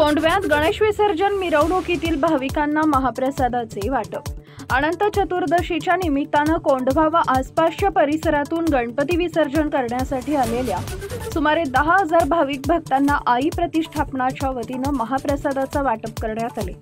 कोंढव्यात गणेश विसर्जन मिरवणुकीतील भाविकांना महाप्रसादाचे वाटप। अनंत चतुर्दशीच्या निमित्तानं कोंढवा व आसपासच्या परिसरातून गणपती विसर्जन करण्यासाठी आलेल्या सुमारे 10,000 भाविक भक्तांना आई प्रतिष्ठापनाच्या वतीनं महाप्रसादाचं वाटप करण्यात आले।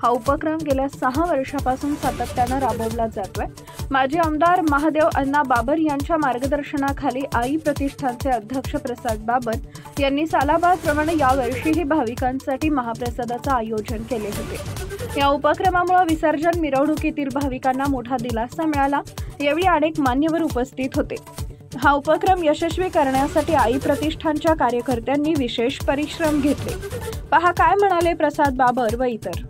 हा उपक्रम गेल्या 6 वर्षापासून सातत्यानं राबवला जातोय। माजी आमदार महादेव अण्णा बाबर यांच्या मार्गदर्शनाखाली आई प्रतिष्ठानचे अध्यक्ष प्रसाद बाबर यांनी सालाबादप्रमाणे यावर्षीही भाविकांसाठी महाप्रसादाचं आयोजन केले होते। या उपक्रमामुळे विसर्जन मिरवणुकीतील भाविकांना मोठा दिलासा मिळाला। यावेळी अनेक मान्यवर उपस्थित होते। हा उपक्रम यशस्वी करण्यासाठी आई प्रतिष्ठानच्या कार्यकर्त्यांनी विशेष परिश्रम घेतले। पहा काय म्हणाले प्रसाद बाबर व इतर।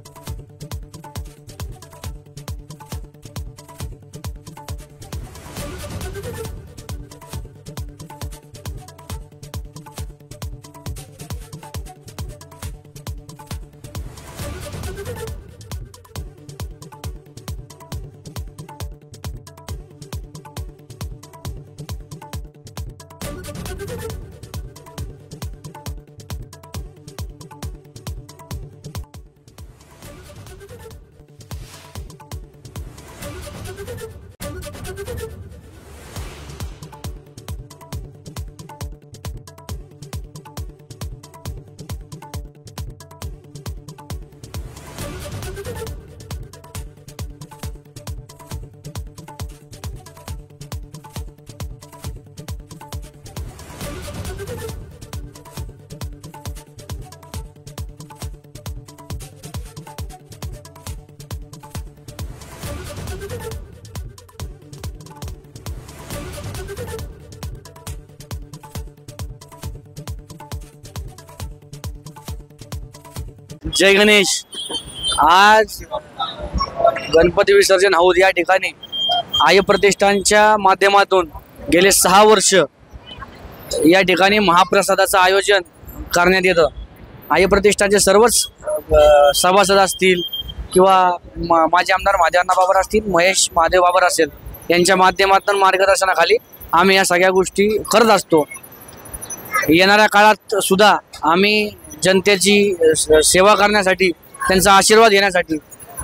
जय गणेश। आज गणपती विसर्जन हौद या ठिकाणी आई प्रतिष्ठानच्या माध्यमातून गेले 6 वर्ष या ठिकाणी महाप्रसादाचं आयोजन करण्यात येतं। आई प्रतिष्ठानचे सर्वच सभासद असतील किंवा माजी आमदार महादेव अण्णा बाबर असतील, महेश महादेव बाबर असेल, यांच्या माध्यमातून मार्गदर्शनाखाली आम्ही या सगळ्या गोष्टी करत असतो। येणाऱ्या काळात सुद्धा आम्ही जनतेची सेवा करण्यासाठी, त्यांचा आशीर्वाद घेण्यासाठी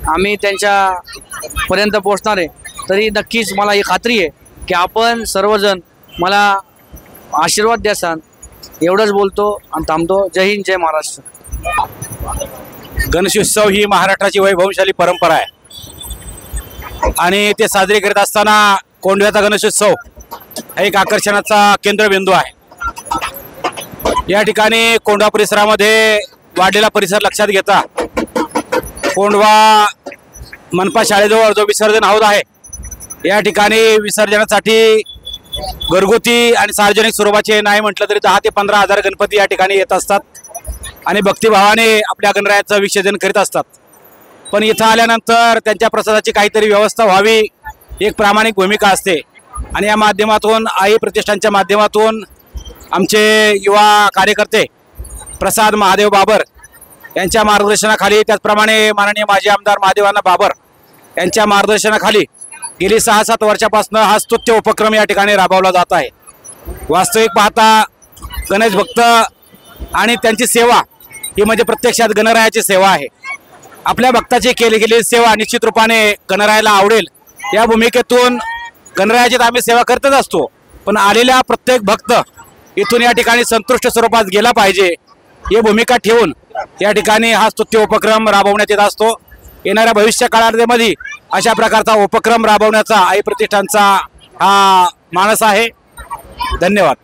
आम्ही त्यांच्यापर्यंत पोहोचणार आहे। तरी नक्कीच मला ही खात्री आहे की आपण सर्वजण मला आशीर्वाद द्याल। एवढंच बोलतो आणि थांबतो। जय हिंद, जय महाराष्ट्र। गणेशोत्सव ही महाराष्ट्राची वैभवशाली परंपरा आहे आणि ते साजरे करत असताना कोंढव्याचा गणेशोत्सव हा एक आकर्षणाचा केंद्रबिंदू आहे। या ठिकाणी कोंढवा परिसरामध्ये वाढलेला परिसर लक्षात घेता कोंढवा मनपा शाळेजवळ जो विसर्जन हौद आहे या ठिकाणी विसर्जनासाठी घरगुती आणि सार्वजनिक स्वरूपाचे नाही म्हटलं तरी 10 ते 15,000 गणपती या ठिकाणी येत असतात आणि भक्तिभावाने आपल्या गणरायाचं विसर्जन करीत असतात। पण इथं आल्यानंतर त्यांच्या प्रसादाची काहीतरी व्यवस्था व्हावी, एक प्रामाणिक भूमिका असते आणि या माध्यमातून आई प्रतिष्ठानच्या माध्यमातून आमचे युवा कार्यकर्ते प्रसाद महादेव बाबर यांच्या मार्गदर्शनाखाली, त्याचप्रमाणे माननीय माजी आमदार महादेव अण्णा बाबर यांच्या मार्गदर्शनाखाली गेली 6-7 वर्षापासून हा स्तुत्य उपक्रम या ठिकाणी राबवला जात आहे। वास्तविक पाहता गणेश भक्त आणि त्यांची सेवा ही म्हणजे प्रत्यक्षात गणरायाची सेवा आहे। आपल्या भक्ताची केली गेलेली सेवा निश्चित रूपाने गणरायाला आवडेल या भूमिकेतून गणरायाची आम्ही सेवा करतच असतो। पण आलेला प्रत्येक भक्त इथून या ठिकाणी संतुष्ट स्वरूपात गेला पाहिजे ही भूमिका ठेवून या ठिकाणी हा स्तुत्य उपक्रम राबवण्यात येत असतो। येणाऱ्या भविष्य काळामध्ये अशा प्रकारचा उपक्रम राबवण्याचा आई प्रतिष्ठानचा हा मानस आहे। धन्यवाद।